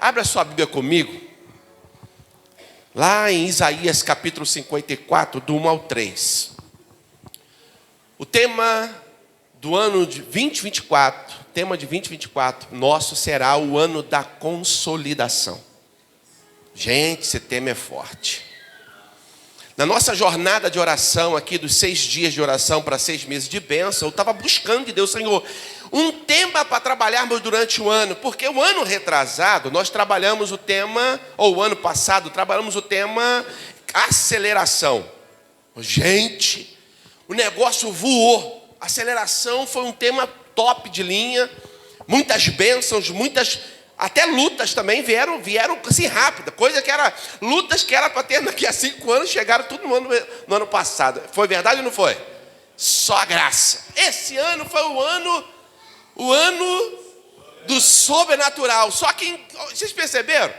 Abra sua Bíblia comigo, lá em Isaías capítulo 54, do 1 ao 3. O tema do ano de 2024, tema de 2024, nosso será o ano da consolidação. Gente, esse tema é forte. Na nossa jornada de oração aqui, dos 6 dias de oração para 6 meses de bênção, eu estava buscando de Deus, Senhor, um tema para trabalharmos durante o ano, porque o ano retrasado, nós trabalhamos o tema, ou o ano passado, trabalhamos o tema aceleração. Gente, o negócio voou. Aceleração foi um tema top de linha, muitas bênçãos, até lutas também vieram assim rápida, coisa que era, lutas que era para ter daqui a 5 anos, chegaram tudo no ano passado. Foi verdade ou não foi? Só a graça. Esse ano foi o ano do sobrenatural. Só que, vocês perceberam?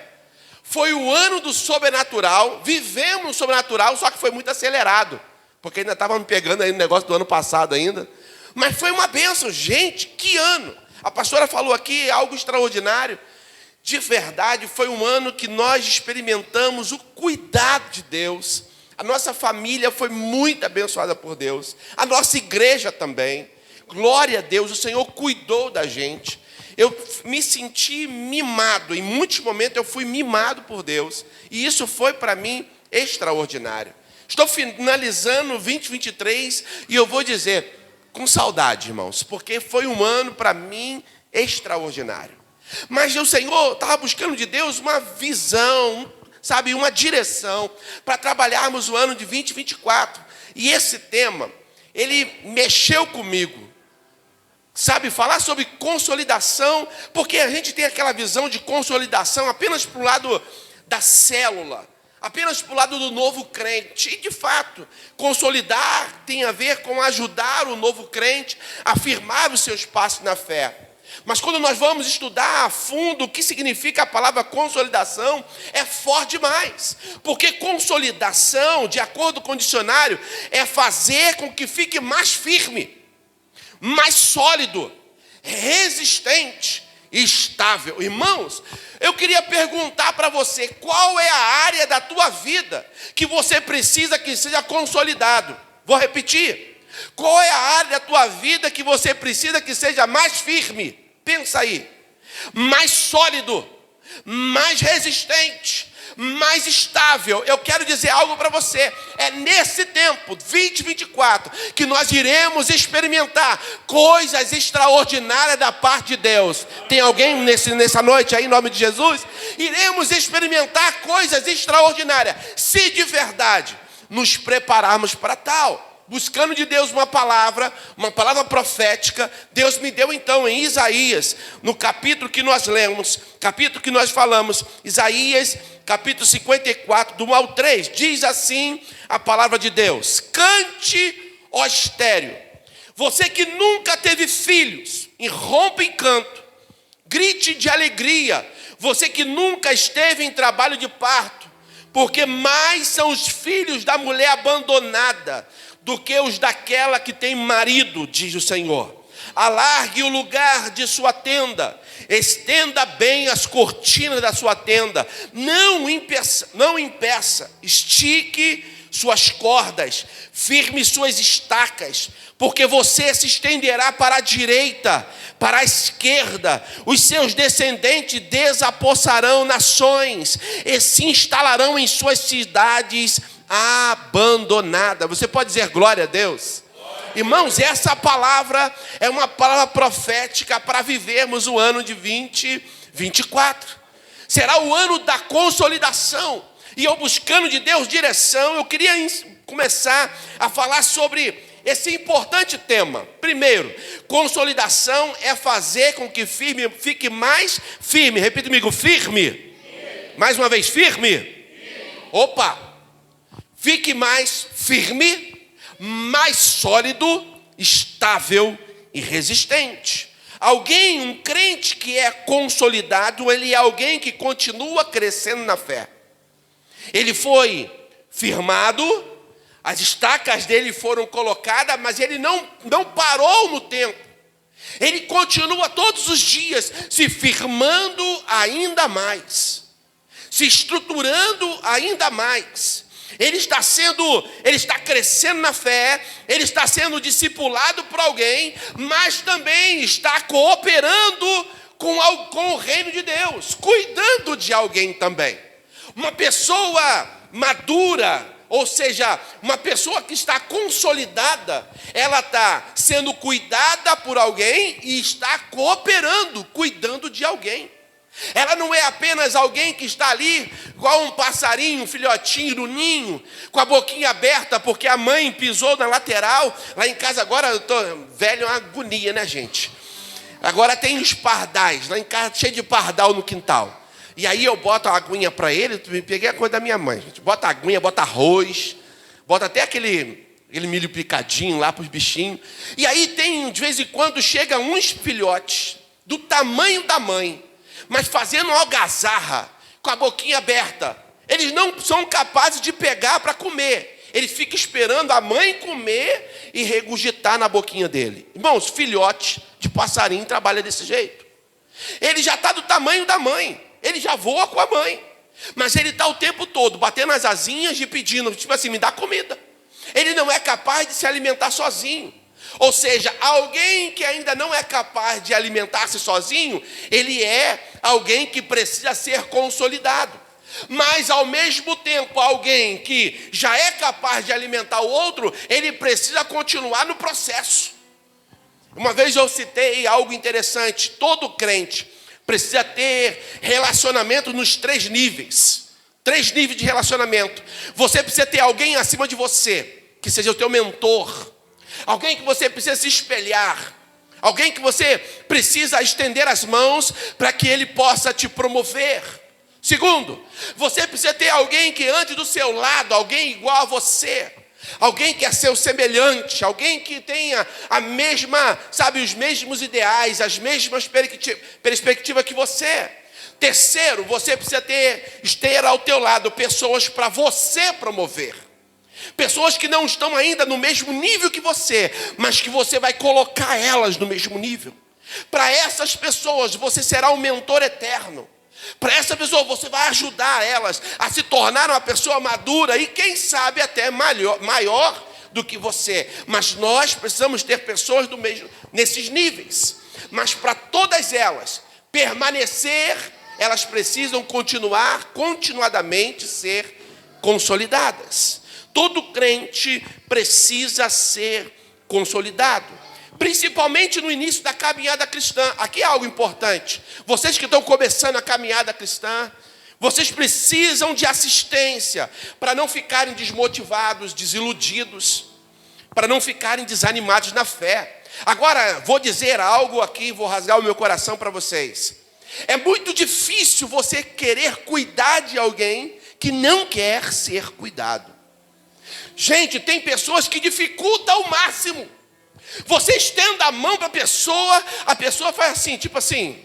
Foi o ano do sobrenatural, vivemos o sobrenatural, só que foi muito acelerado, porque ainda estava me pegando aí no negócio do ano passado ainda. Mas foi uma bênção, gente, que ano! A pastora falou aqui algo extraordinário. De verdade, foi um ano que nós experimentamos o cuidado de Deus. A nossa família foi muito abençoada por Deus. A nossa igreja também. Glória a Deus, o Senhor cuidou da gente. Eu me senti mimado. Em muitos momentos eu fui mimado por Deus. E isso foi para mim extraordinário. Estou finalizando 2023 e eu vou dizer, com saudade, irmãos, porque foi um ano para mim extraordinário. Mas o Senhor estava buscando de Deus uma visão, sabe, uma direção para trabalharmos o ano de 2024. E esse tema, ele mexeu comigo. Sabe, falar sobre consolidação, porque a gente tem aquela visão de consolidação apenas para o lado da célula, apenas para o lado do novo crente. E, de fato, consolidar tem a ver com ajudar o novo crente a firmar os seus passos na fé. Mas quando nós vamos estudar a fundo o que significa a palavra consolidação, é forte demais. Porque consolidação, de acordo com o dicionário, é fazer com que fique mais firme, mais sólido, resistente, estável. Irmãos, eu queria perguntar para você, qual é a área da tua vida que você precisa que seja consolidado? Vou repetir. Qual é a área da tua vida que você precisa que seja mais firme? Pensa aí. Mais sólido, mais resistente, mais estável. Eu quero dizer algo para você. É nesse tempo, 2024, que nós iremos experimentar coisas extraordinárias da parte de Deus. Tem alguém nessa noite aí, em nome de Jesus? Iremos experimentar coisas extraordinárias, se de verdade nos prepararmos para tal. Buscando de Deus uma palavra profética, Deus me deu então em Isaías, no capítulo que nós lemos, capítulo que nós falamos, Isaías, capítulo 54, do 1 ao 3, diz assim a palavra de Deus: cante, ó estéreo, você que nunca teve filhos, irrompa em canto, grite de alegria, você que nunca esteve em trabalho de parto, porque mais são os filhos da mulher abandonada do que os daquela que tem marido, diz o Senhor. Alargue o lugar de sua tenda, estenda bem as cortinas da sua tenda, não impeça, estique suas cordas, firme suas estacas, porque você se estenderá para a direita, para a esquerda, os seus descendentes desapossarão nações e se instalarão em suas cidades abandonada. Você pode dizer glória a Deus? Irmãos, essa palavra é uma palavra profética para vivermos o ano de 2024. Será o ano da consolidação. E eu, buscando de Deus direção, eu queria começar a falar sobre esse importante tema. Primeiro, consolidação é fazer com que fique mais firme. Repita comigo, firme. Mais uma vez, firme. Opa! Fique mais firme, mais sólido, estável e resistente. Alguém, um crente que é consolidado, ele é alguém que continua crescendo na fé. Ele foi firmado, as estacas dele foram colocadas, mas ele não parou no tempo. Ele continua todos os dias se firmando ainda mais, se estruturando ainda mais. Ele está crescendo na fé, ele está sendo discipulado por alguém, mas também está cooperando com o reino de Deus, cuidando de alguém também. Uma pessoa madura, ou seja, uma pessoa que está consolidada, ela está sendo cuidada por alguém e está cooperando, cuidando de alguém. Ela não é apenas alguém que está ali, igual um passarinho, um filhotinho no ninho, com a boquinha aberta, porque a mãe pisou na lateral. Lá em casa agora, eu estou velho, é uma agonia, né, gente? Agora tem os pardais, lá em casa cheio de pardal no quintal. E aí eu boto a aguinha para ele, peguei a coisa da minha mãe. Gente. Bota a aguinha, bota arroz, bota até aquele milho picadinho lá para os bichinhos. E aí tem, de vez em quando, chega uns filhotes do tamanho da mãe, mas fazendo algazarra, com a boquinha aberta. Eles não são capazes de pegar para comer. Ele fica esperando a mãe comer e regurgitar na boquinha dele. Irmãos, filhote de passarinho trabalha desse jeito. Ele já está do tamanho da mãe. Ele já voa com a mãe. Mas ele está o tempo todo batendo as asinhas e pedindo, tipo assim, me dá comida. Ele não é capaz de se alimentar sozinho. Ou seja, alguém que ainda não é capaz de alimentar-se sozinho, ele é alguém que precisa ser consolidado. Mas, ao mesmo tempo, alguém que já é capaz de alimentar o outro, ele precisa continuar no processo. Uma vez eu citei algo interessante. Todo crente precisa ter relacionamento nos 3 níveis. 3 níveis de relacionamento. Você precisa ter alguém acima de você, que seja o teu mentor. Alguém que você precisa se espelhar. Alguém que você precisa estender as mãos para que ele possa te promover. Segundo, você precisa ter alguém que ande do seu lado, alguém igual a você. Alguém que é seu semelhante, alguém que tenha a mesma, os mesmos ideais, as mesmas perspectivas que você. Terceiro, você precisa ter ao teu lado pessoas para você promover. Pessoas que não estão ainda no mesmo nível que você, mas que você vai colocar elas no mesmo nível. Para essas pessoas, você será um mentor eterno. Para essa pessoa, você vai ajudar elas a se tornar uma pessoa madura e, quem sabe, até maior do que você. Mas nós precisamos ter pessoas do mesmo, nesses níveis. Mas para todas elas permanecer, elas precisam continuadamente ser consolidadas. Todo crente precisa ser consolidado. Principalmente no início da caminhada cristã. Aqui é algo importante. Vocês que estão começando a caminhada cristã, vocês precisam de assistência para não ficarem desmotivados, desiludidos, para não ficarem desanimados na fé. Agora, vou dizer algo aqui, vou rasgar o meu coração para vocês. É muito difícil você querer cuidar de alguém que não quer ser cuidado. Gente, tem pessoas que dificultam ao máximo. Você estenda a mão para a pessoa faz assim, tipo assim.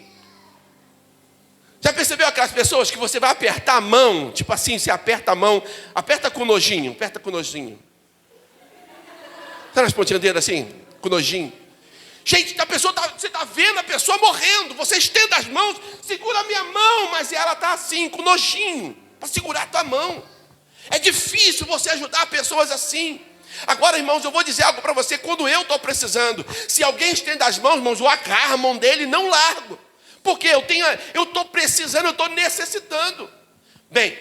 Já percebeu aquelas pessoas que você vai apertar a mão, tipo assim, você aperta a mão, aperta com nojinho. Sabe as pontinhas do dedo assim, com nojinho? Gente, você está vendo a pessoa morrendo, você estende as mãos, segura a minha mão, mas ela está assim, com nojinho, para segurar a tua mão. É difícil você ajudar pessoas assim. Agora, irmãos, eu vou dizer algo para você. Quando eu estou precisando, se alguém estende as mãos, irmãos, eu agarro a mão dele e não largo. Porque eu estou precisando, eu estou necessitando. Bem,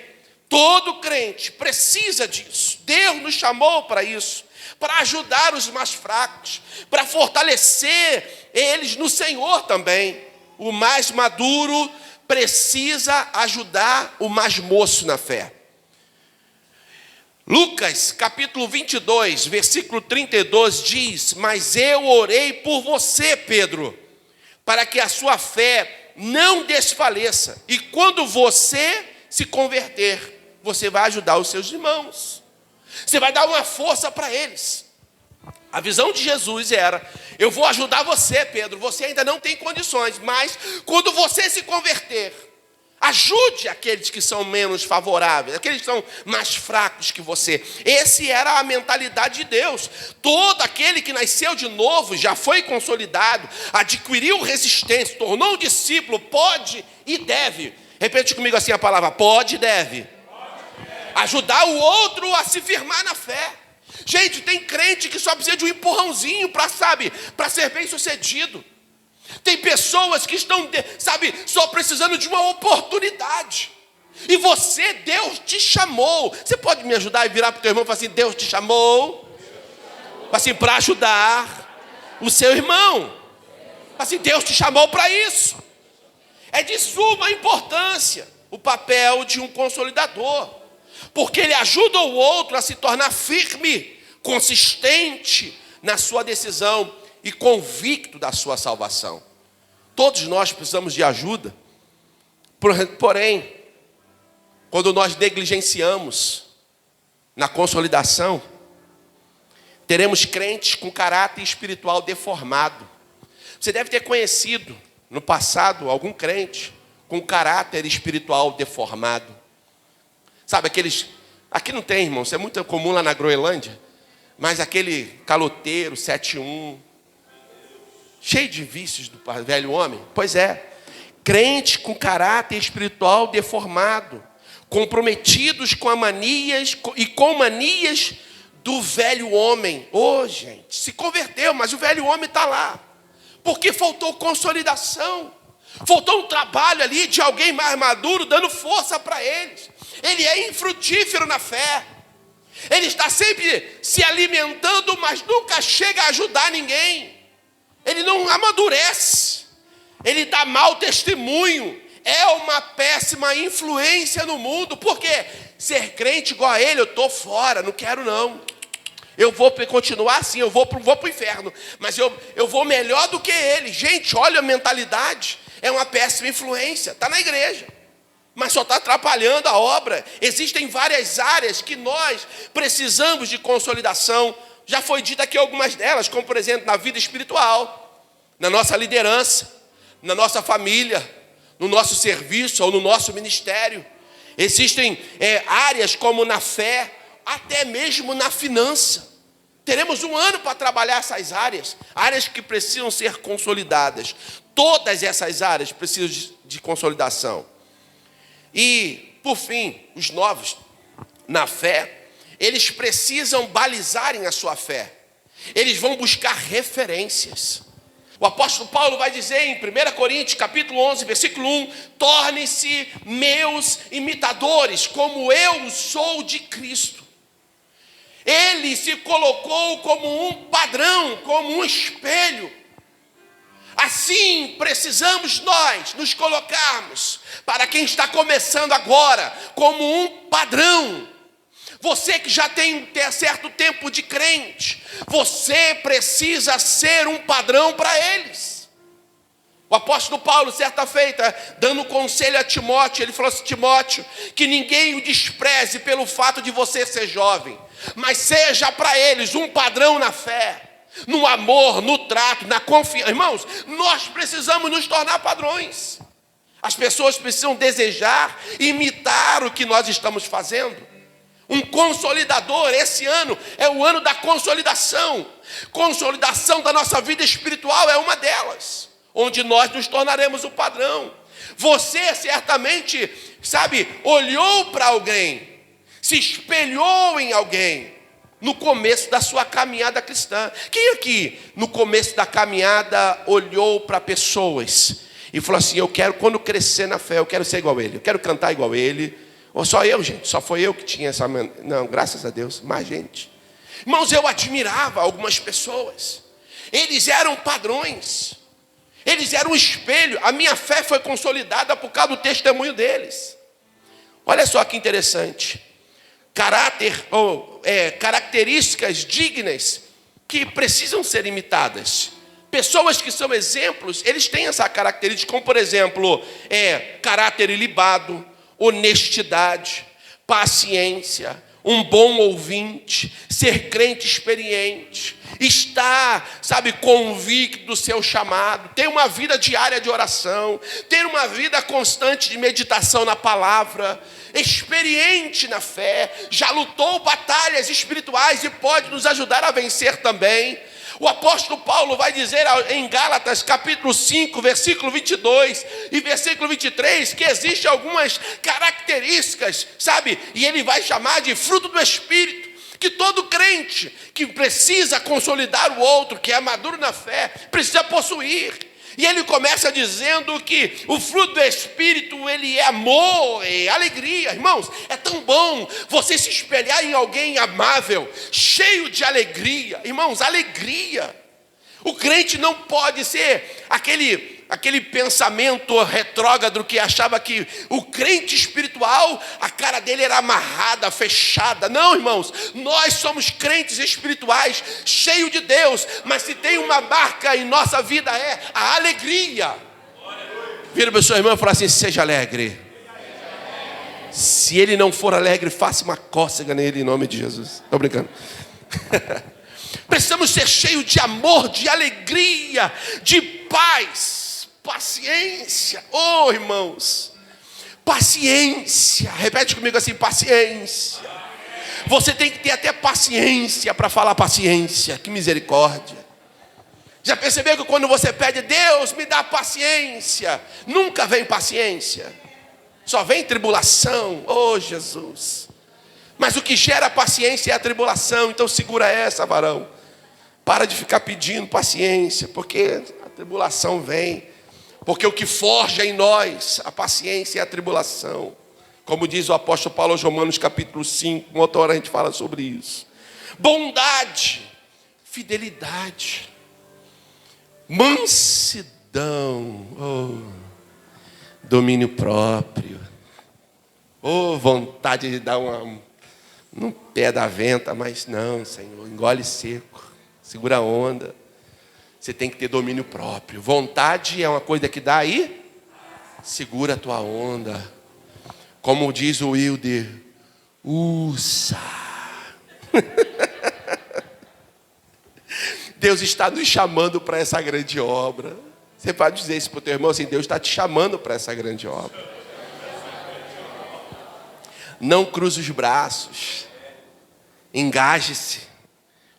todo crente precisa disso. Deus nos chamou para isso. Para ajudar os mais fracos. Para fortalecer eles no Senhor também. O mais maduro precisa ajudar o mais moço na fé. Lucas, capítulo 22, versículo 32 diz: mas eu orei por você, Pedro, para que a sua fé não desfaleça. E quando você se converter, você vai ajudar os seus irmãos. Você vai dar uma força para eles. A visão de Jesus era: eu vou ajudar você, Pedro, você ainda não tem condições, mas quando você se converter, Ajude aqueles que são menos favoráveis, aqueles que são mais fracos que você. Essa era a mentalidade de Deus. Todo aquele que nasceu de novo, já foi consolidado, adquiriu resistência, tornou um discípulo, pode e deve. Repete comigo assim a palavra: pode e deve. Ajudar o outro a se firmar na fé. Gente, tem crente que só precisa de um empurrãozinho para ser bem sucedido. Tem pessoas que estão, só precisando de uma oportunidade. E você, Deus te chamou. Você pode me ajudar e virar para o teu irmão e falar assim: Deus te chamou assim, para ajudar o seu irmão. Assim, Deus te chamou para isso. É de suma importância o papel de um consolidador, porque ele ajuda o outro a se tornar firme, consistente na sua decisão e convicto da sua salvação. Todos nós precisamos de ajuda, porém, quando nós negligenciamos na consolidação, teremos crentes com caráter espiritual deformado. Você deve ter conhecido no passado algum crente com caráter espiritual deformado. Sabe aqueles... Aqui não tem, irmão, isso é muito comum lá na Groenlândia, mas aquele caloteiro, 7-1, cheio de vícios do velho homem. Pois é, crente com caráter espiritual deformado, comprometidos com manias do velho homem. Gente, se converteu, mas o velho homem está lá, porque faltou consolidação, faltou um trabalho ali de alguém mais maduro, dando força para eles. Ele é infrutífero na fé, ele está sempre se alimentando, mas nunca chega a ajudar ninguém. Ele não amadurece, ele dá mau testemunho, é uma péssima influência no mundo. Porque ser crente igual a ele, eu estou fora, não quero não. Eu vou continuar assim, eu vou para o inferno, mas eu vou melhor do que ele. Gente, olha a mentalidade, é uma péssima influência, está na igreja, mas só está atrapalhando a obra. Existem várias áreas que nós precisamos de consolidação. Já foi dito aqui algumas delas, como por exemplo na vida espiritual, na nossa liderança, na nossa família, no nosso serviço ou no nosso ministério. Existem áreas como na fé, até mesmo na finança. Teremos um ano para trabalhar essas áreas que precisam ser consolidadas. Todas essas áreas precisam de consolidação. E, por fim, os novos na fé, eles precisam balizarem a sua fé. Eles vão buscar referências. O apóstolo Paulo vai dizer em 1 Coríntios, capítulo 11, versículo 1, tornem-se meus imitadores, como eu sou de Cristo. Ele se colocou como um padrão, como um espelho. Assim precisamos nós nos colocarmos, para quem está começando agora, como um padrão. Você que já tem certo tempo de crente, você precisa ser um padrão para eles. O apóstolo Paulo, certa feita, dando conselho a Timóteo, ele falou assim: Timóteo, que ninguém o despreze pelo fato de você ser jovem, mas seja para eles um padrão na fé, no amor, no trato, na confiança. Irmãos, nós precisamos nos tornar padrões. As pessoas precisam desejar imitar o que nós estamos fazendo. Um consolidador, esse ano é o ano da consolidação. Consolidação da nossa vida espiritual é uma delas, onde nós nos tornaremos o padrão. Você certamente, olhou para alguém, se espelhou em alguém no começo da sua caminhada cristã. Quem aqui, no começo da caminhada, olhou para pessoas e falou assim: eu quero, quando crescer na fé, eu quero ser igual a ele, eu quero cantar igual a ele? Ou só eu, gente? Só foi eu que tinha essa... Não, graças a Deus, mais gente. Irmãos, eu admirava algumas pessoas. Eles eram padrões. Eles eram um espelho. A minha fé foi consolidada por causa do testemunho deles. Olha só que interessante. Características dignas que precisam ser imitadas. Pessoas que são exemplos, eles têm essa característica, como por exemplo, caráter ilibado, honestidade, paciência, um bom ouvinte, ser crente experiente, estar, convicto do seu chamado, ter uma vida diária de oração, ter uma vida constante de meditação na palavra, experiente na fé, já lutou batalhas espirituais e pode nos ajudar a vencer também. O apóstolo Paulo vai dizer em Gálatas capítulo 5, versículo 22 e versículo 23, que existem algumas características, e ele vai chamar de fruto do Espírito, que todo crente que precisa consolidar o outro, que é maduro na fé, precisa possuir. E ele começa dizendo que o fruto do Espírito, ele é amor, é alegria. Irmãos, é tão bom você se espelhar em alguém amável, cheio de alegria. Irmãos, alegria. O crente não pode ser aquele pensamento retrógrado que achava que o crente espiritual, a cara dele era amarrada, fechada. Não, irmãos, nós somos crentes espirituais, cheios de Deus, mas se tem uma marca em nossa vida é a alegria. Vira para o seu irmão e fala assim: seja alegre. Se ele não for alegre, faça uma cócega nele em nome de Jesus. Estou brincando. Precisamos ser cheios de amor, de alegria, de paz, paciência. Oh, irmãos, paciência. Repete comigo assim: paciência. Você tem que ter até paciência para falar paciência. Que misericórdia. Já percebeu que quando você pede, Deus me dá paciência, nunca vem paciência, só vem tribulação. Oh, Jesus. Mas o que gera paciência é a tribulação. Então segura essa, varão. Para de ficar pedindo paciência, porque a tribulação vem. Porque o que forja em nós a paciência é a tribulação. Como diz o apóstolo Paulo aos Romanos capítulo 5, uma outra hora a gente fala sobre isso. Bondade, fidelidade, mansidão, domínio próprio. Vontade de dar no pé da venta, mas não, Senhor, engole seco, segura a onda. Você tem que ter domínio próprio. Vontade é uma coisa que dá aí, segura a tua onda. Como diz o Wilder, usa. Deus está nos chamando para essa grande obra. Você pode dizer isso para o teu irmão assim: Deus está te chamando para essa grande obra. Não cruze os braços. Engaje-se.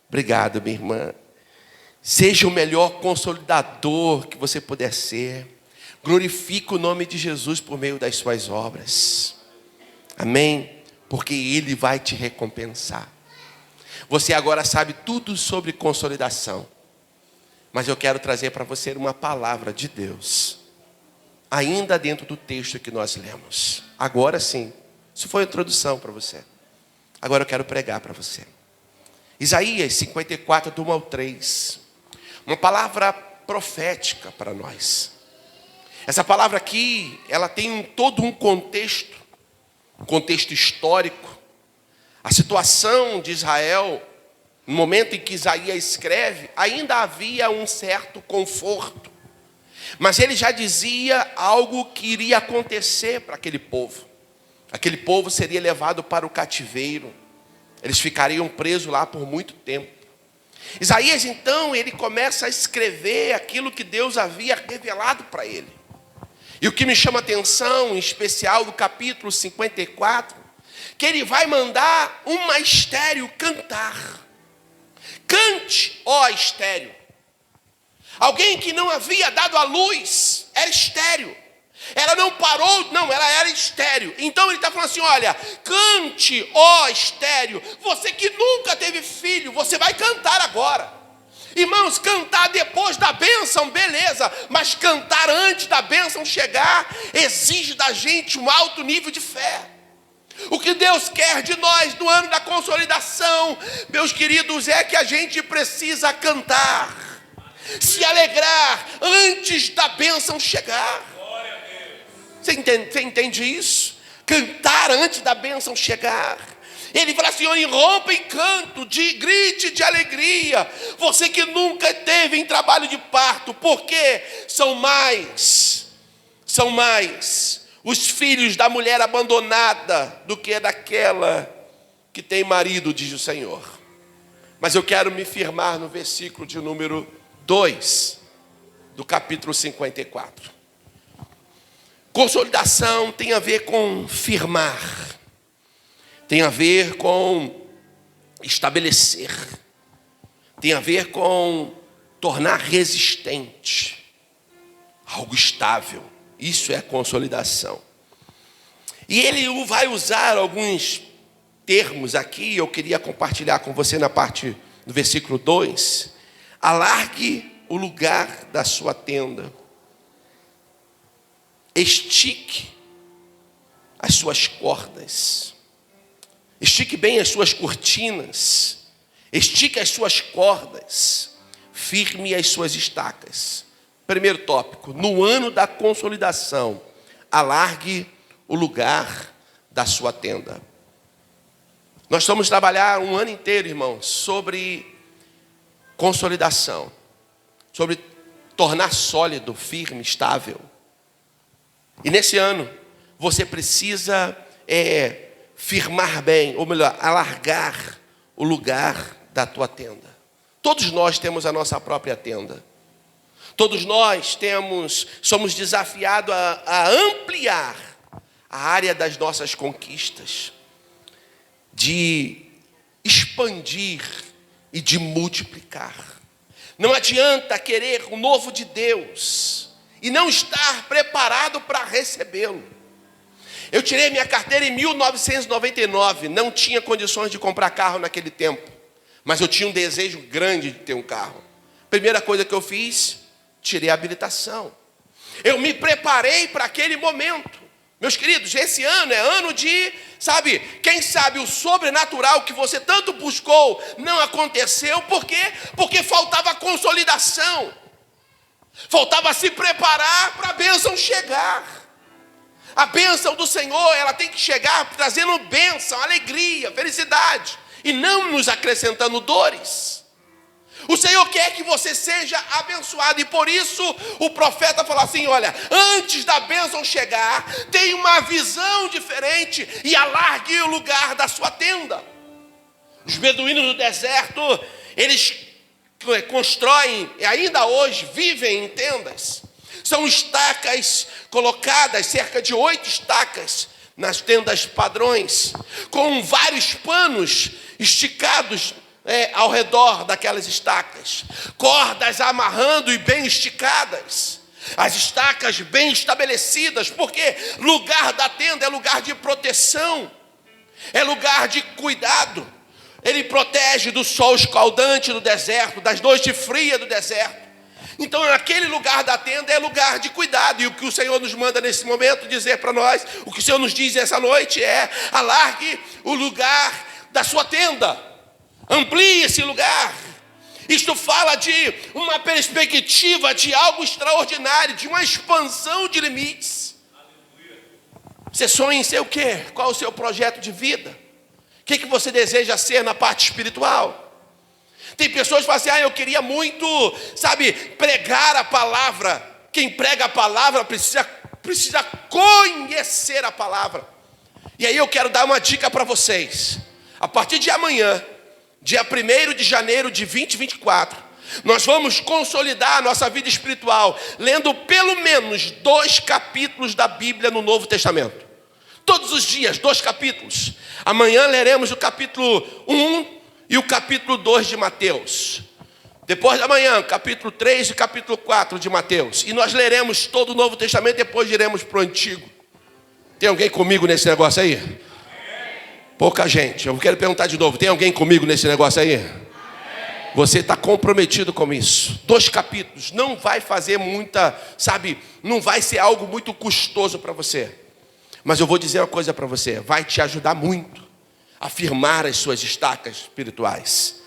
Obrigado, minha irmã. Seja o melhor consolidador que você puder ser. Glorifique o nome de Jesus por meio das suas obras. Amém? Porque Ele vai te recompensar. Você agora sabe tudo sobre consolidação. Mas eu quero trazer para você uma palavra de Deus. Ainda dentro do texto que nós lemos. Agora sim. Isso foi a introdução para você. Agora eu quero pregar para você. Isaías 54, do 1 ao 3. Uma palavra profética para nós. Essa palavra aqui, ela tem todo um contexto histórico. A situação de Israel, no momento em que Isaías escreve, ainda havia um certo conforto. Mas ele já dizia algo que iria acontecer para aquele povo. Aquele povo seria levado para o cativeiro. Eles ficariam presos lá por muito tempo. Isaías, então, ele começa a escrever aquilo que Deus havia revelado para ele. E o que me chama a atenção, em especial do capítulo 54, que ele vai mandar uma estéril cantar. Cante, ó estéril. Alguém que não havia dado à luz, era estéril. Ela não parou, não, ela era estéril. Então ele está falando assim: olha, cante, ó estéril. Você que nunca teve filho, você vai cantar agora. Irmãos, cantar depois da bênção, beleza. Mas cantar antes da bênção chegar, exige da gente um alto nível de fé. O que Deus quer de nós no ano da consolidação, meus queridos, é que a gente precisa cantar, se alegrar antes da bênção chegar. Você entende isso? Cantar antes da bênção chegar. Ele fala assim: irrompa em canto, grite de alegria. Você que nunca teve em trabalho de parto, porque são mais os filhos da mulher abandonada do que daquela que tem marido, diz o Senhor. Mas eu quero me firmar no versículo de número 2 do capítulo 54. Consolidação tem a ver com firmar, tem a ver com estabelecer, tem a ver com tornar resistente, algo estável. Isso é consolidação. E ele vai usar alguns termos aqui, eu queria compartilhar com você na parte do versículo 2. Alargue o lugar da sua tenda. Estique as suas cordas. Estique bem as suas cortinas. Estique as suas cordas. Firme as suas estacas. Primeiro tópico, no ano da consolidação, alargue o lugar da sua tenda. Nós vamos trabalhar um ano inteiro, irmãos, sobre consolidação, sobre tornar sólido, firme, estável. E nesse ano, você precisa firmar bem, ou melhor, alargar o lugar da tua tenda. Todos nós temos a nossa própria tenda. Todos nós somos desafiados a ampliar a área das nossas conquistas, de expandir e de multiplicar. Não adianta querer o novo de Deus e não estar preparado para recebê-lo. Eu tirei minha carteira em 1999, não tinha condições de comprar carro naquele tempo, mas eu tinha um desejo grande de ter um carro. Primeira coisa que eu fiz, tirei a habilitação. Eu me preparei para aquele momento. Meus queridos, esse ano é ano de, quem sabe o sobrenatural que você tanto buscou não aconteceu. Por quê? Porque faltava consolidação. Faltava se preparar para a bênção chegar. A bênção do Senhor, ela tem que chegar trazendo bênção, alegria, felicidade, e não nos acrescentando dores. O Senhor quer que você seja abençoado, e por isso o profeta falou assim: olha, antes da bênção chegar, tenha uma visão diferente e alargue o lugar da sua tenda. Os beduínos do deserto, eles constroem, e ainda hoje vivem em tendas. São estacas colocadas, cerca de 8 estacas nas tendas padrões, com vários panos esticados ao redor daquelas estacas, cordas amarrando e bem esticadas, as estacas bem estabelecidas, porque lugar da tenda é lugar de proteção, é lugar de cuidado. Ele protege do sol escaldante do deserto, das noites frias do deserto. Então aquele lugar da tenda é lugar de cuidado, e o que o Senhor nos manda nesse momento dizer para nós, o que o Senhor nos diz essa noite é: alargue o lugar da sua tenda. Amplie esse lugar. Isto fala de uma perspectiva de algo extraordinário, de uma expansão de limites. Você sonha em ser o quê? Qual é o seu projeto de vida? O que você deseja ser na parte espiritual? Tem pessoas que falam assim: eu queria muito, pregar a palavra. Quem prega a palavra precisa conhecer a palavra. E aí eu quero dar uma dica para vocês. A partir de amanhã, dia 1º de janeiro de 2024, nós vamos consolidar a nossa vida espiritual, lendo pelo menos 2 capítulos da Bíblia no Novo Testamento. Todos os dias, 2 capítulos. Amanhã leremos o capítulo 1 e o capítulo 2 de Mateus. Depois da manhã, capítulo 3 e capítulo 4 de Mateus. E nós leremos todo o Novo Testamento, depois iremos para o Antigo. Tem alguém comigo nesse negócio aí? Pouca gente. Eu quero perguntar de novo: tem alguém comigo nesse negócio aí? Você está comprometido com isso. 2 capítulos. Não vai fazer muita, não vai ser algo muito custoso para você. Mas eu vou dizer uma coisa para você: vai te ajudar muito a firmar as suas estacas espirituais.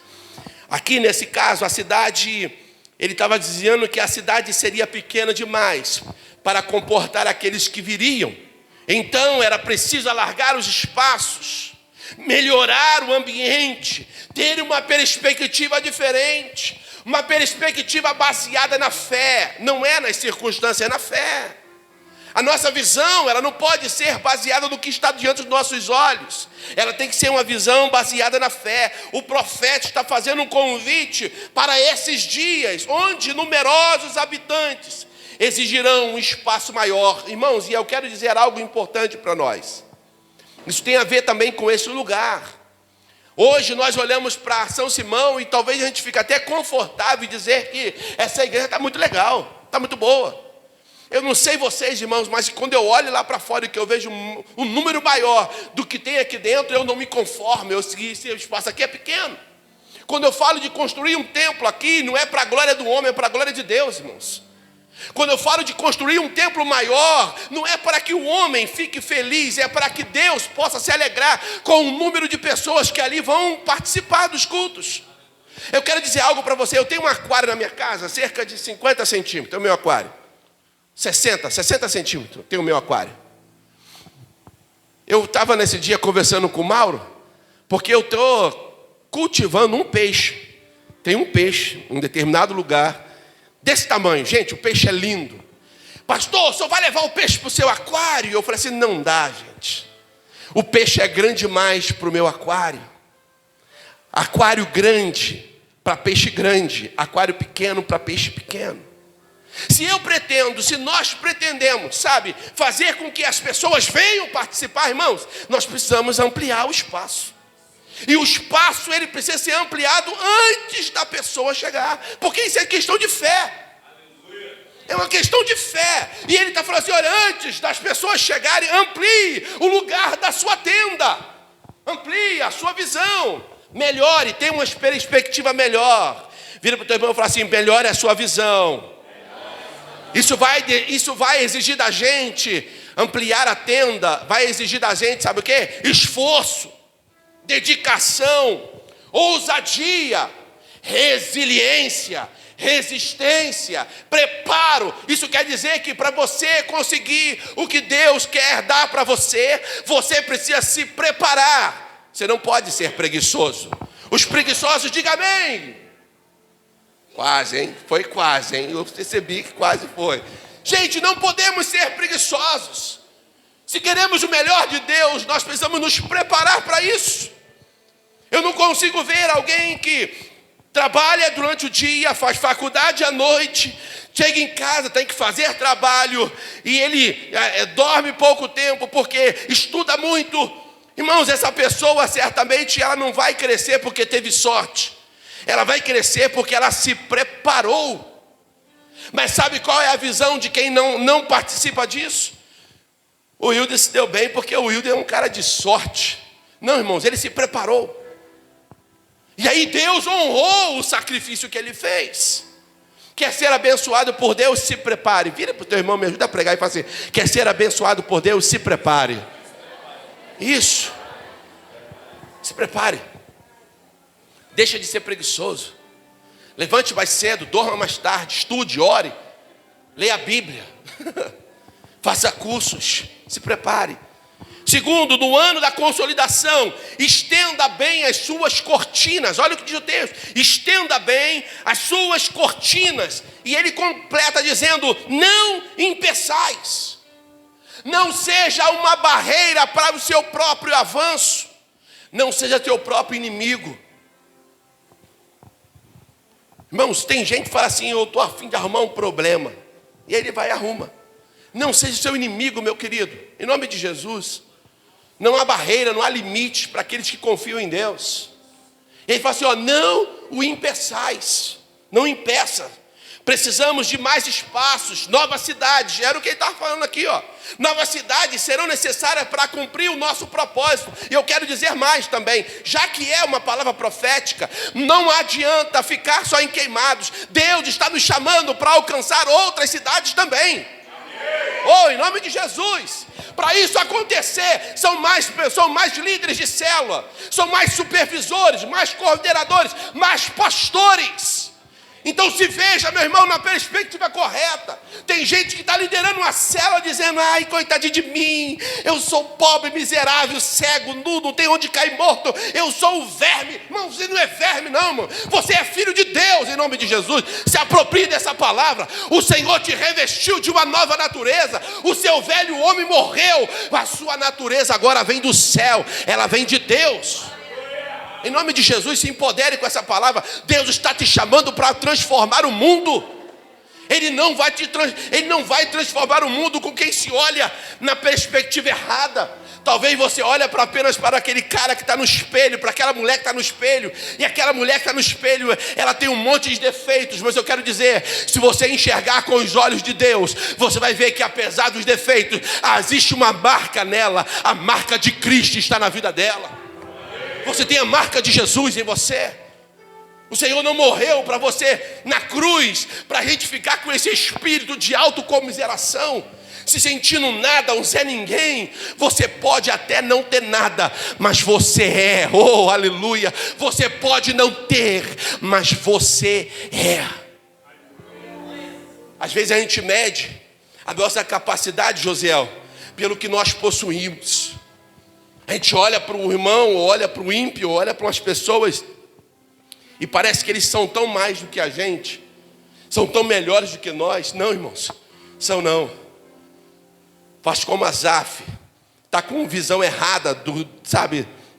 Aqui nesse caso, a cidade, ele estava dizendo que a cidade seria pequena demais para comportar aqueles que viriam. Então era preciso alargar os espaços, melhorar o ambiente, ter uma perspectiva diferente, uma perspectiva baseada na fé, não é nas circunstâncias, é na fé. A nossa visão, ela não pode ser baseada no que está diante dos nossos olhos. Ela tem que ser uma visão baseada na fé. O profeta está fazendo um convite para esses dias, onde numerosos habitantes exigirão um espaço maior. Irmãos, e eu quero dizer algo importante para nós. Isso tem a ver também com esse lugar. Hoje nós olhamos para São Simão e talvez a gente fique até confortável em dizer que essa igreja está muito legal, está muito boa. Eu não sei vocês, irmãos, mas quando eu olho lá para fora e que eu vejo um número maior do que tem aqui dentro, eu não me conformo. Esse espaço aqui é pequeno. Quando eu falo de construir um templo aqui, não é para a glória do homem, é para a glória de Deus, irmãos. Quando eu falo de construir um templo maior, não é para que o homem fique feliz, é para que Deus possa se alegrar com o número de pessoas que ali vão participar dos cultos. Eu quero dizer algo para você. Eu tenho um aquário na minha casa, cerca de 50 centímetros, é o meu aquário. 60 centímetros, tem o meu aquário. Eu estava nesse dia conversando com o Mauro, porque eu estou cultivando um peixe. Tem um peixe em um determinado lugar, desse tamanho. Gente, o peixe é lindo. Pastor, o senhor vai levar o peixe para o seu aquário? Eu falei assim, não dá, gente. O peixe é grande demais para o meu aquário. Aquário grande para peixe grande, aquário pequeno para peixe pequeno. Se nós pretendemos, sabe, fazer com que as pessoas venham participar, irmãos, nós precisamos ampliar o espaço. E o espaço, ele precisa ser ampliado antes da pessoa chegar, porque isso é questão de fé. É uma questão de fé. E ele está falando assim, olha, antes das pessoas chegarem, amplie o lugar da sua tenda. Amplie a sua visão. Melhore, tenha uma perspectiva melhor. Vira para o teu irmão e fala assim, melhore a sua visão. Isso vai exigir da gente ampliar a tenda, vai exigir da gente, sabe o quê? Esforço, dedicação, ousadia, resiliência, resistência, preparo. Isso quer dizer que para você conseguir o que Deus quer dar para você, você precisa se preparar. Você não pode ser preguiçoso. Os preguiçosos, diga amém. Quase, hein? Foi quase, hein? Eu percebi que quase foi. Gente, não podemos ser preguiçosos. Se queremos o melhor de Deus, nós precisamos nos preparar para isso. Eu não consigo ver alguém que trabalha durante o dia, faz faculdade à noite, chega em casa, tem que fazer trabalho, e ele dorme pouco tempo porque estuda muito. Irmãos, essa pessoa certamente ela não vai crescer porque teve sorte. Ela vai crescer porque ela se preparou. Mas sabe qual é a visão de quem não participa disso? O Wilder se deu bem porque o Wilder é um cara de sorte. Não, irmãos, ele se preparou. E aí Deus honrou o sacrifício que ele fez. Quer ser abençoado por Deus, se prepare. Vira para o teu irmão, me ajuda a pregar e fala assim, quer ser abençoado por Deus, se prepare. Isso. Se prepare. Deixa de ser preguiçoso. Levante mais cedo, dorma mais tarde, estude, ore, leia a Bíblia, faça cursos, se prepare. Segundo, no ano da consolidação, estenda bem as suas cortinas. Olha o que diz o texto, estenda bem as suas cortinas. E ele completa dizendo, não impeçais. Não seja uma barreira para o seu próprio avanço. Não seja teu próprio inimigo. Irmãos, tem gente que fala assim, eu estou a fim de arrumar um problema. E aí ele vai e arruma. Não seja seu inimigo, meu querido. Em nome de Jesus. Não há barreira, não há limite para aqueles que confiam em Deus. E ele fala assim, ó, não o impeçais. Não impeça. Precisamos de mais espaços, novas cidades. Era o que ele estava falando aqui, ó. Novas cidades serão necessárias para cumprir o nosso propósito. E eu quero dizer mais também. Já que é uma palavra profética, não adianta ficar só em Queimados. Deus está nos chamando para alcançar outras cidades também. Oh, em nome de Jesus. Para isso acontecer, são mais líderes de célula, são mais supervisores, mais coordenadores, mais pastores. Então se veja, meu irmão, na perspectiva correta. Tem gente que está liderando uma célula dizendo: ai, coitadinho de mim, eu sou pobre, miserável, cego, nu, não tenho onde cair morto, eu sou o verme. Irmão, você não é verme não, irmão. Você é filho de Deus, em nome de Jesus. Se aproprie dessa palavra. O Senhor te revestiu de uma nova natureza. O seu velho homem morreu. A sua natureza agora vem do céu, ela vem de Deus. Em nome de Jesus, se empodere com essa palavra. Deus está te chamando para transformar o mundo. Ele não vai transformar o mundo com quem se olha na perspectiva errada. Talvez você olhe apenas para aquele cara que está no espelho, para aquela mulher que está no espelho. E aquela mulher que está no espelho, ela tem um monte de defeitos. Mas eu quero dizer, se você enxergar com os olhos de Deus, você vai ver que apesar dos defeitos, existe uma marca nela. A marca de Cristo está na vida dela. Você tem a marca de Jesus em você. O Senhor não morreu para você na cruz, para a gente ficar com esse espírito de autocomiseração, se sentindo nada, um Zé Ninguém. Você pode até não ter nada, mas você é, oh aleluia. Você pode não ter, mas você é. Às vezes a gente mede a nossa capacidade, Josiel, pelo que nós possuímos. A gente olha para o irmão, olha para o ímpio, olha para umas pessoas e parece que eles são tão mais do que a gente, são tão melhores do que nós. Não, irmãos, são não. Faz como Asaf, está com visão errada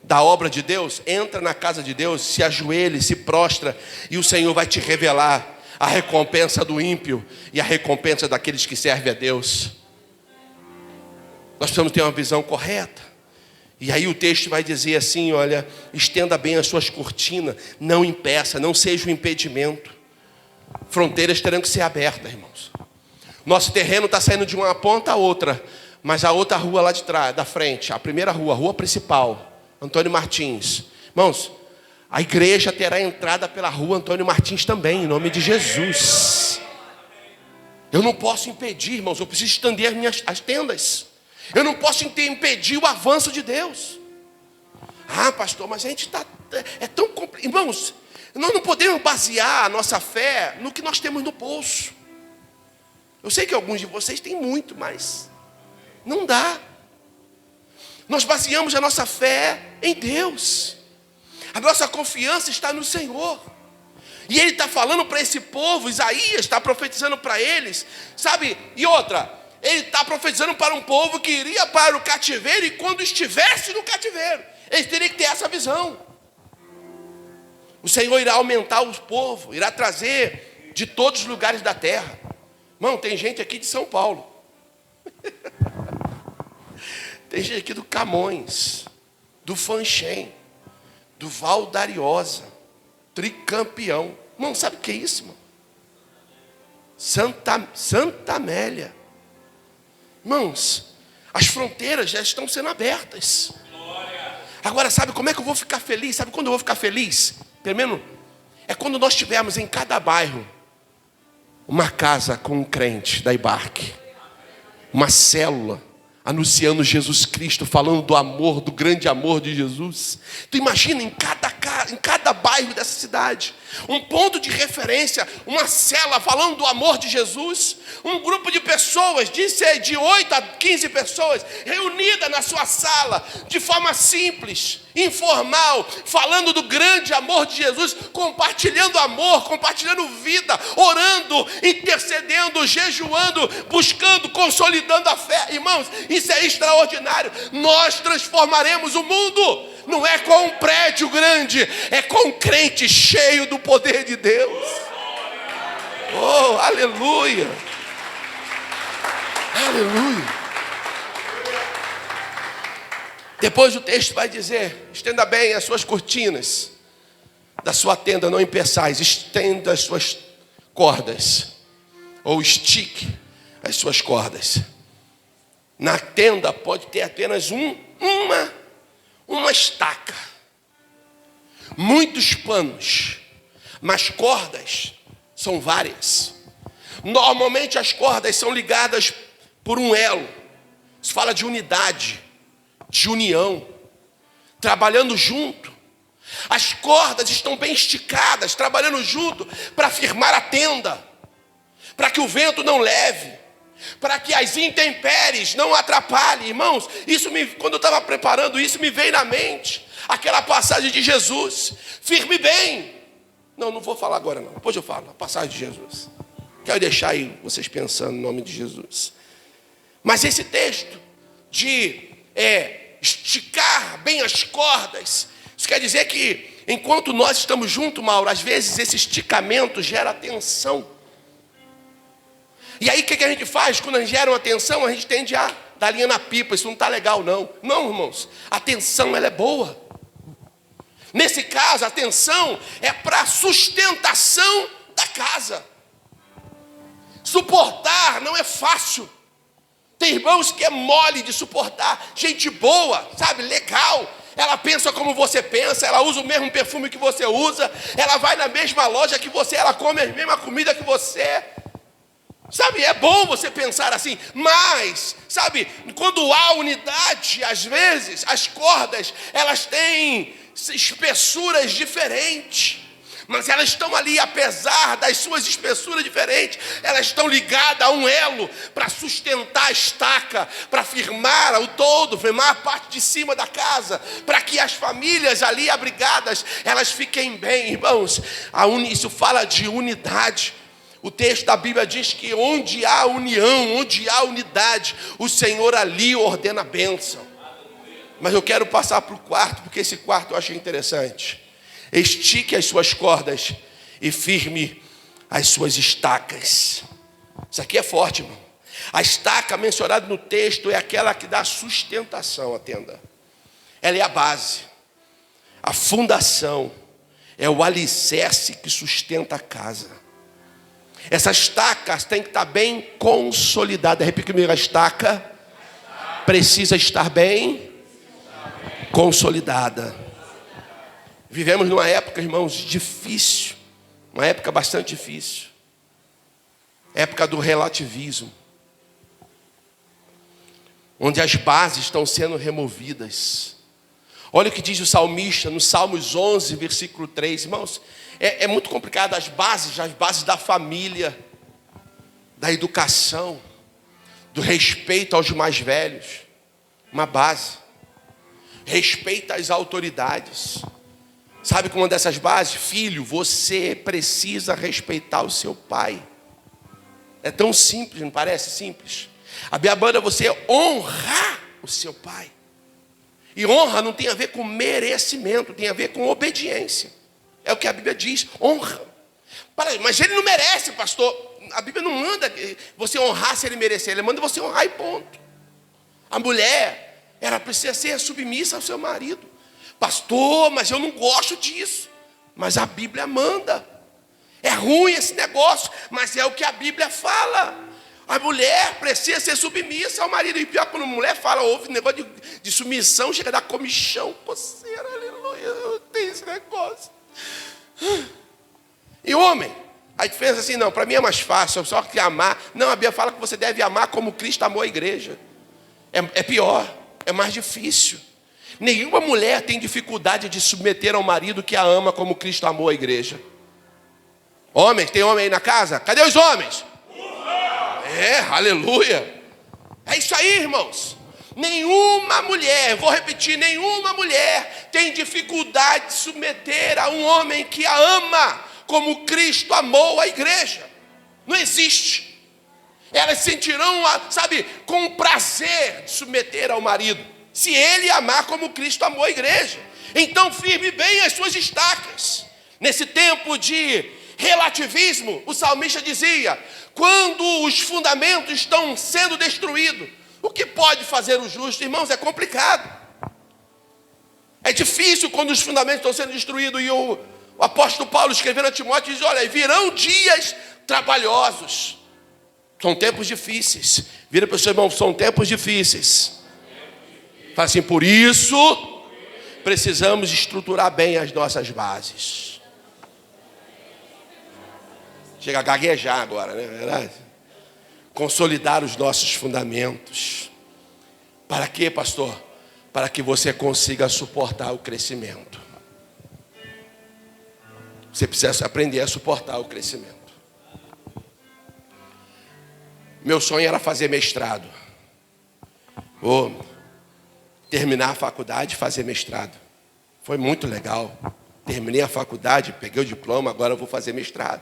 da obra de Deus. Entra na casa de Deus, se ajoelha, se prostra, e o Senhor vai te revelar a recompensa do ímpio e a recompensa daqueles que servem a Deus. Nós precisamos ter uma visão correta. E aí o texto vai dizer assim, olha: estenda bem as suas cortinas, não impeça, não seja um impedimento. Fronteiras terão que ser abertas, irmãos. Nosso terreno está saindo de uma ponta a outra, mas a outra rua lá de trás, da frente, a primeira rua, a rua principal, Antônio Martins. Irmãos, a igreja terá entrada pela rua Antônio Martins também, em nome de Jesus. Eu não posso impedir, irmãos, eu preciso estender as tendas. Eu não posso impedir o avanço de Deus. Ah, pastor, mas a gente é tão complicado. Irmãos, nós não podemos basear a nossa fé no que nós temos no bolso. Eu sei que alguns de vocês têm muito, mas não dá. Nós baseamos a nossa fé em Deus. A nossa confiança está no Senhor. E Ele está falando para esse povo, Isaías está profetizando para eles, sabe? E outra, Ele está profetizando para um povo que iria para o cativeiro, e quando estivesse no cativeiro, eles teriam que ter essa visão. O Senhor irá aumentar o povo, irá trazer de todos os lugares da terra. Irmão, tem gente aqui de São Paulo. Tem gente aqui do Camões, do Fanchen, do Val d'Ariosa, tricampeão. Irmão, sabe o que é isso, irmão? Santa Amélia. Irmãos, as fronteiras já estão sendo abertas. Agora, sabe como é que eu vou ficar feliz? Sabe quando eu vou ficar feliz? Primeiro, é quando nós tivermos em cada bairro uma casa com um crente da Ibarque, uma célula anunciando Jesus Cristo, falando do amor, do grande amor de Jesus. Tu imagina em cada bairro dessa cidade, um ponto de referência, uma cela falando do amor de Jesus, um grupo de pessoas, de 8 a 15 pessoas, reunidas na sua sala, de forma simples, informal, falando do grande amor de Jesus, compartilhando amor, compartilhando vida, orando, intercedendo, jejuando, buscando, consolidando a fé. Irmãos, isso é extraordinário. Nós transformaremos o mundo. Não é com um prédio grande, é com um crente cheio do poder de Deus. Oh, aleluia! Aleluia! Depois o texto vai dizer: estenda bem as suas cortinas da sua tenda, não impeçais. Estenda as suas cordas, ou estique as suas cordas. Na tenda pode ter apenas uma estaca, muitos panos, mas cordas são várias. Normalmente as cordas são ligadas por um elo. Isso fala de unidade, de união, trabalhando junto. As cordas estão bem esticadas, trabalhando junto para firmar a tenda, para que o vento não leve, para que as intempéries não atrapalhem. Irmãos, quando eu estava preparando isso, me veio na mente aquela passagem de Jesus: firme bem. Não vou falar agora não, depois eu falo, a passagem de Jesus. Quero deixar aí vocês pensando no nome de Jesus. Mas esse texto de esticar bem as cordas, isso quer dizer que enquanto nós estamos juntos, Mauro, às vezes esse esticamento gera tensão. E aí o que a gente faz? Quando a gente gera uma tensão, a gente tende a dar linha na pipa. Isso não está legal não. Não, irmãos, a tensão ela é boa. Nesse caso, a tensão é para a sustentação da casa. Suportar não é fácil. Tem irmãos que é mole de suportar. Gente boa, sabe, legal. Ela pensa como você pensa, ela usa o mesmo perfume que você usa, ela vai na mesma loja que você, ela come a mesma comida que você. Sabe, é bom você pensar assim, mas, sabe, quando há unidade, às vezes, as cordas, elas têm espessuras diferentes. Mas elas estão ali, apesar das suas espessuras diferentes, elas estão ligadas a um elo para sustentar a estaca, para firmar o todo, firmar a parte de cima da casa, para que as famílias ali abrigadas, elas fiquem bem, irmãos. Isso fala de unidade. O texto da Bíblia diz que onde há união, onde há unidade, o Senhor ali ordena a bênção. Mas eu quero passar para o quarto, porque esse quarto eu achei interessante. Estique as suas cordas e firme as suas estacas. Isso aqui é forte, irmão. A estaca mencionada no texto é aquela que dá sustentação à tenda. Ela é a base, a fundação, é o alicerce que sustenta a casa. Essa estaca tem que estar bem consolidada. Repita comigo: a estaca precisa estar bem consolidada. Vivemos numa época, irmãos, difícil, uma época bastante difícil, época do relativismo, onde as bases estão sendo removidas. Olha o que diz o salmista no Salmos 11, versículo 3, irmãos, é muito complicado. As bases da família, da educação, do respeito aos mais velhos, uma base, respeito às autoridades. Sabe como uma dessas bases? Filho, você precisa respeitar o seu pai. É tão simples, não parece simples? A Bíblia manda você honrar o seu pai. E honra não tem a ver com merecimento, tem a ver com obediência. É o que a Bíblia diz, honra. Mas ele não merece, pastor. A Bíblia não manda você honrar se ele merecer, ele manda você honrar e ponto. A mulher, ela precisa ser submissa ao seu marido. Pastor, mas eu não gosto disso. Mas a Bíblia manda. É ruim esse negócio, mas é o que a Bíblia fala. A mulher precisa ser submissa ao marido. E pior, quando a mulher fala, ouve negócio de submissão, chega a dar comichão, coceira, aleluia, tem esse negócio. E homem, a diferença assim, não, para mim é mais fácil, só que amar. Não, a Bíblia fala que você deve amar como Cristo amou a igreja. É pior, é mais difícil. Nenhuma mulher tem dificuldade de submeter ao marido que a ama como Cristo amou a igreja. Homens, tem homem aí na casa? Cadê os homens? Aleluia. É isso aí, irmãos. Nenhuma mulher, vou repetir, nenhuma mulher tem dificuldade de submeter a um homem que a ama como Cristo amou a igreja. Não existe. Elas sentirão, sabe, com prazer de submeter ao marido, se ele amar como Cristo amou a igreja. Então firme bem as suas estacas. Nesse tempo de relativismo, o salmista dizia: quando os fundamentos estão sendo destruídos, o que pode fazer o justo? Irmãos, é complicado. É difícil quando os fundamentos estão sendo destruídos. E o apóstolo Paulo, escrevendo a Timóteo, diz: olha, virão dias trabalhosos. São tempos difíceis. Vira para o seu irmão: são tempos difíceis. Fala assim: por isso precisamos estruturar bem as nossas bases. Chega a gaguejar agora, não é verdade? Consolidar os nossos fundamentos. Para quê, pastor? Para que você consiga suportar o crescimento. Você precisa aprender a suportar o crescimento. Meu sonho era fazer mestrado. Ou terminar a faculdade e fazer mestrado. Foi muito legal. Terminei a faculdade, peguei o diploma, agora eu vou fazer mestrado.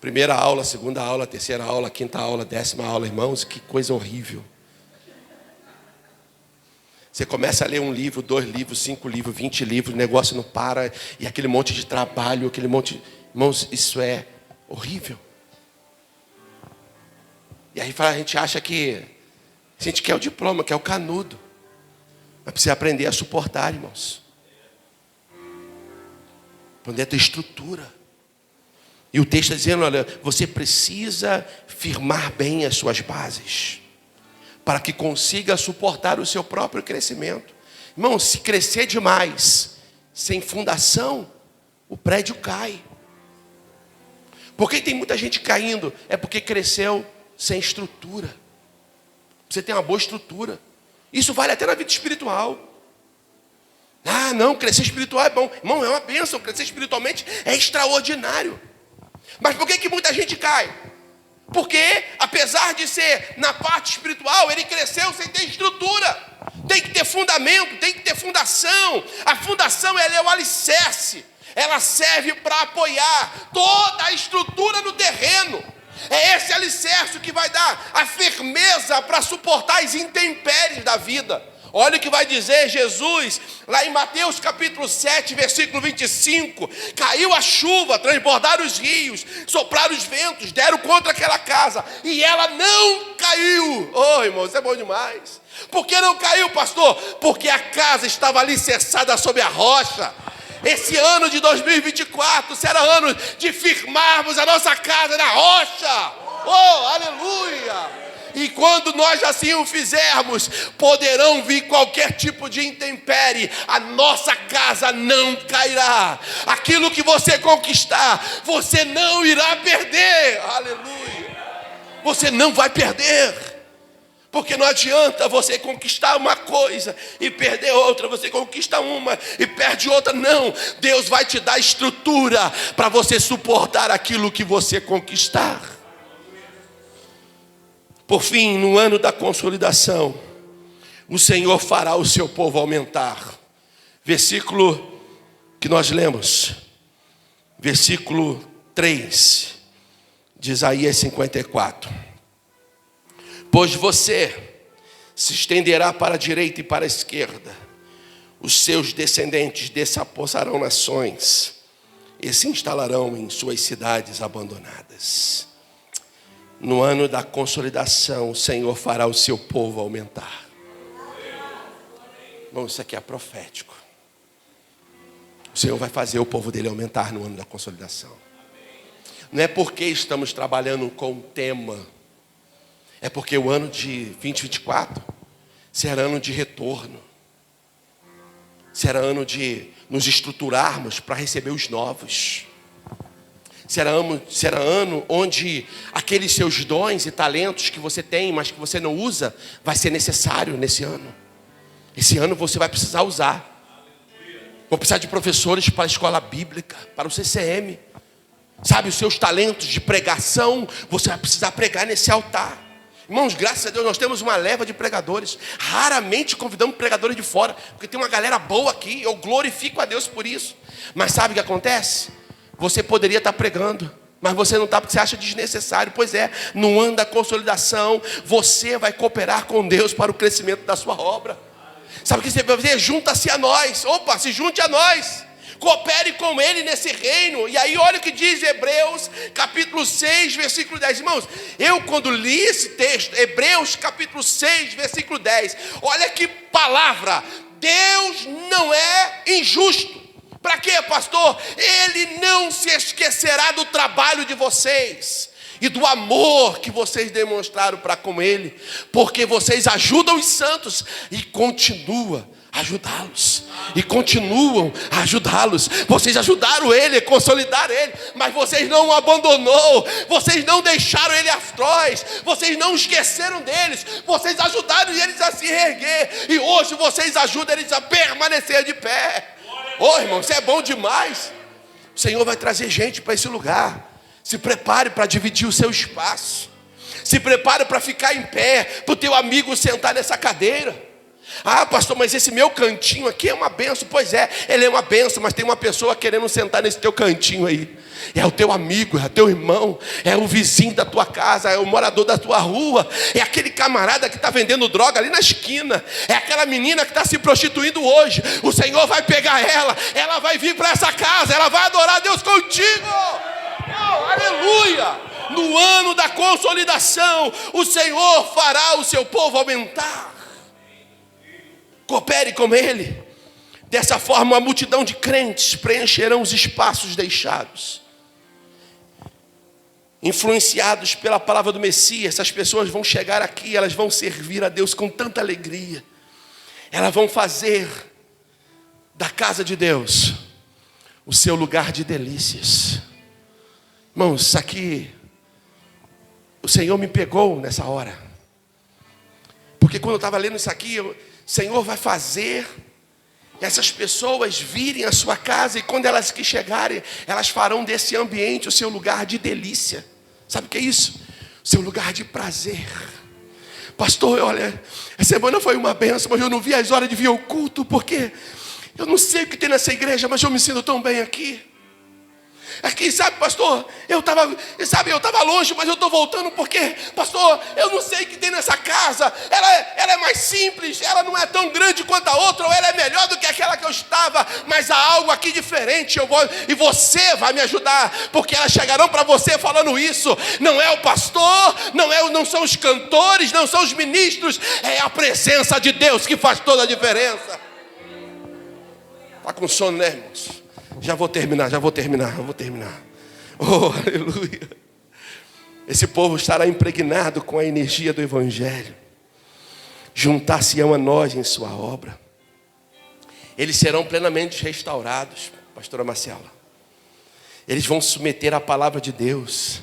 Primeira aula, segunda aula, terceira aula, quinta aula, 10ª aula, irmãos, que coisa horrível. Você começa a ler 1 livro, 2 livros, 5 livros, 20 livros, o negócio não para, e aquele monte de trabalho, aquele monte... Irmãos, isso é horrível. E aí a gente acha que a gente quer o diploma, quer o canudo. Mas precisa aprender a suportar, irmãos. Aprender a ter estrutura. E o texto está dizendo, olha, você precisa firmar bem as suas bases, para que consiga suportar o seu próprio crescimento. Irmão, se crescer demais, sem fundação, o prédio cai. Por que tem muita gente caindo? É porque cresceu sem estrutura. Você tem uma boa estrutura. Isso vale até na vida espiritual. Ah, não, crescer espiritual é bom. Irmão, é uma bênção, crescer espiritualmente é extraordinário. Mas por que muita gente cai? Porque, apesar de ser na parte espiritual, ele cresceu sem ter estrutura. Tem que ter fundamento, tem que ter fundação. A fundação, ela é o alicerce. Ela serve para apoiar toda a estrutura no terreno. É esse alicerce que vai dar a firmeza para suportar as intempéries da vida. Olha o que vai dizer Jesus, lá em Mateus capítulo 7, versículo 25. Caiu a chuva, transbordaram os rios, sopraram os ventos, deram contra aquela casa, e ela não caiu. Oh, irmão, isso é bom demais. Por que não caiu, pastor? Porque a casa estava alicerçada sobre a rocha. Esse ano de 2024 será ano de firmarmos a nossa casa na rocha. Oh, aleluia! E quando nós assim o fizermos, poderão vir qualquer tipo de intempérie, a nossa casa não cairá. Aquilo que você conquistar, você não irá perder. Aleluia! Você não vai perder. Porque não adianta você conquistar uma coisa e perder outra. Você conquista uma e perde outra. Não, Deus vai te dar estrutura para você suportar aquilo que você conquistar. Por fim, no ano da consolidação, o Senhor fará o seu povo aumentar. Versículo que nós lemos, versículo 3 de Isaías 54. Pois você se estenderá para a direita e para a esquerda, os seus descendentes desapossarão nações e se instalarão em suas cidades abandonadas. No ano da consolidação, o Senhor fará o seu povo aumentar. Bom, isso aqui é profético. O Senhor vai fazer o povo dele aumentar no ano da consolidação. Não é porque estamos trabalhando com um tema, é porque o ano de 2024 será ano de retorno. Será ano de nos estruturarmos para receber os novos. Será ano onde aqueles seus dons e talentos que você tem, mas que você não usa, vai ser necessário nesse ano. Esse ano você vai precisar usar. Vou precisar de professores para a escola bíblica, para o CCM. Sabe, os seus talentos de pregação, você vai precisar pregar nesse altar. Irmãos, graças a Deus nós temos uma leva de pregadores. Raramente convidamos pregadores de fora, porque tem uma galera boa aqui. Eu glorifico a Deus por isso. Mas sabe o que acontece? Você poderia estar pregando, mas você não está porque você acha desnecessário. Pois é, no ano da consolidação, você vai cooperar com Deus para o crescimento da sua obra. Sabe o que você vai fazer? Junta-se a nós. Opa, se junte a nós. Coopere com Ele nesse reino. E aí olha o que diz Hebreus capítulo 6, versículo 10. Irmãos, eu quando li esse texto, Hebreus capítulo 6, versículo 10. Olha que palavra. Deus não é injusto. Para quê, pastor? Ele não se esquecerá do trabalho de vocês e do amor que vocês demonstraram para com Ele, porque vocês ajudam os santos e continuam a ajudá-los. E continuam a ajudá-los. Vocês ajudaram Ele, consolidaram Ele, mas vocês não o abandonou. Vocês não deixaram Ele atroz. Vocês não esqueceram deles. Vocês ajudaram eles a se reerguer. E hoje vocês ajudam eles a permanecer de pé. Oh, irmão, isso é bom demais. O Senhor vai trazer gente para esse lugar. Se prepare para dividir o seu espaço. Se prepare para ficar em pé, para o teu amigo sentar nessa cadeira. Ah, pastor, mas esse meu cantinho aqui é uma benção. Pois é, ele é uma benção, mas tem uma pessoa querendo sentar nesse teu cantinho aí. É o teu amigo, é o teu irmão, é o vizinho da tua casa, é o morador da tua rua, é aquele camarada que está vendendo droga ali na esquina, é aquela menina que está se prostituindo hoje. O Senhor vai pegar ela vai vir para essa casa, ela vai adorar a Deus contigo. Oh, aleluia! No ano da consolidação, o Senhor fará o seu povo aumentar. Coopere com Ele. Dessa forma, a multidão de crentes preencherão os espaços deixados. Influenciados pela palavra do Messias, essas pessoas vão chegar aqui, elas vão servir a Deus com tanta alegria. Elas vão fazer da casa de Deus o seu lugar de delícias. Irmãos, isso aqui, o Senhor me pegou nessa hora. Porque quando eu estava lendo isso aqui, o Senhor vai fazer essas pessoas virem à sua casa, e quando elas que chegarem, elas farão desse ambiente o seu lugar de delícia. Sabe o que é isso? O seu lugar de prazer. Pastor, olha, a semana foi uma benção, mas eu não vi as horas de vir ao culto, porque eu não sei o que tem nessa igreja, mas eu me sinto tão bem aqui. Aqui, sabe, pastor, eu estava longe, mas eu estou voltando porque, pastor, eu não sei o que tem nessa casa. Ela é mais simples, ela não é tão grande quanto a outra, ou ela é melhor do que aquela que eu estava, mas há algo aqui diferente, e você vai me ajudar, porque elas chegarão para você falando isso. Não é o pastor, não são os cantores, não são os ministros, é a presença de Deus que faz toda a diferença. Está com sono, né, irmãos? Já vou terminar. Oh, aleluia. Esse povo estará impregnado com a energia do Evangelho. Juntar-se-ão a nós em sua obra. Eles serão plenamente restaurados, pastora Marcela. Eles vão se submeter à palavra de Deus.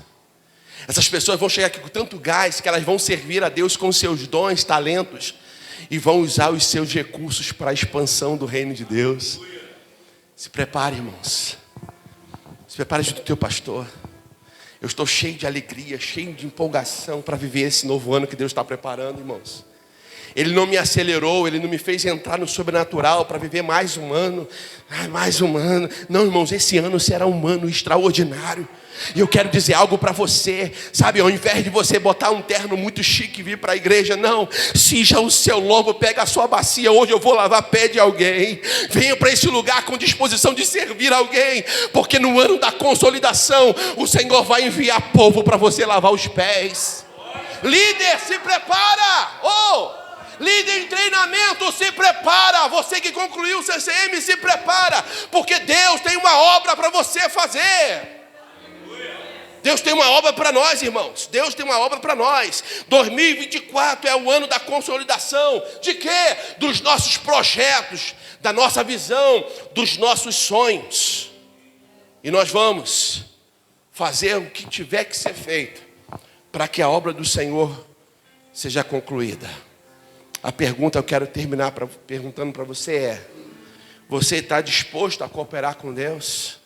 Essas pessoas vão chegar aqui com tanto gás que elas vão servir a Deus com seus dons, talentos, e vão usar os seus recursos para a expansão do reino de Deus. Se prepare, irmãos. Se prepare junto do teu pastor. Eu estou cheio de alegria, cheio de empolgação para viver esse novo ano que Deus está preparando, irmãos. Ele não me acelerou, Ele não me fez entrar no sobrenatural para viver mais um ano. Mais um ano. Não, irmãos, esse ano será um ano extraordinário. E eu quero dizer algo para você, sabe, ao invés de você botar um terno muito chique e vir para a igreja, não, cinja o seu lombo, pega a sua bacia, hoje eu vou lavar pé de alguém, venha para esse lugar com disposição de servir alguém, porque no ano da consolidação, o Senhor vai enviar povo para você lavar os pés. Líder, se prepara! Líder em treinamento, se prepara. Você que concluiu o CCM, se prepara, porque Deus tem uma obra para você fazer. Deus tem uma obra para nós, irmãos. Deus tem uma obra para nós. 2024 é o ano da consolidação. De quê? Dos nossos projetos, da nossa visão, dos nossos sonhos. E nós vamos fazer o que tiver que ser feito para que a obra do Senhor seja concluída. A pergunta eu quero terminar perguntando para você é: você está disposto a cooperar com Deus?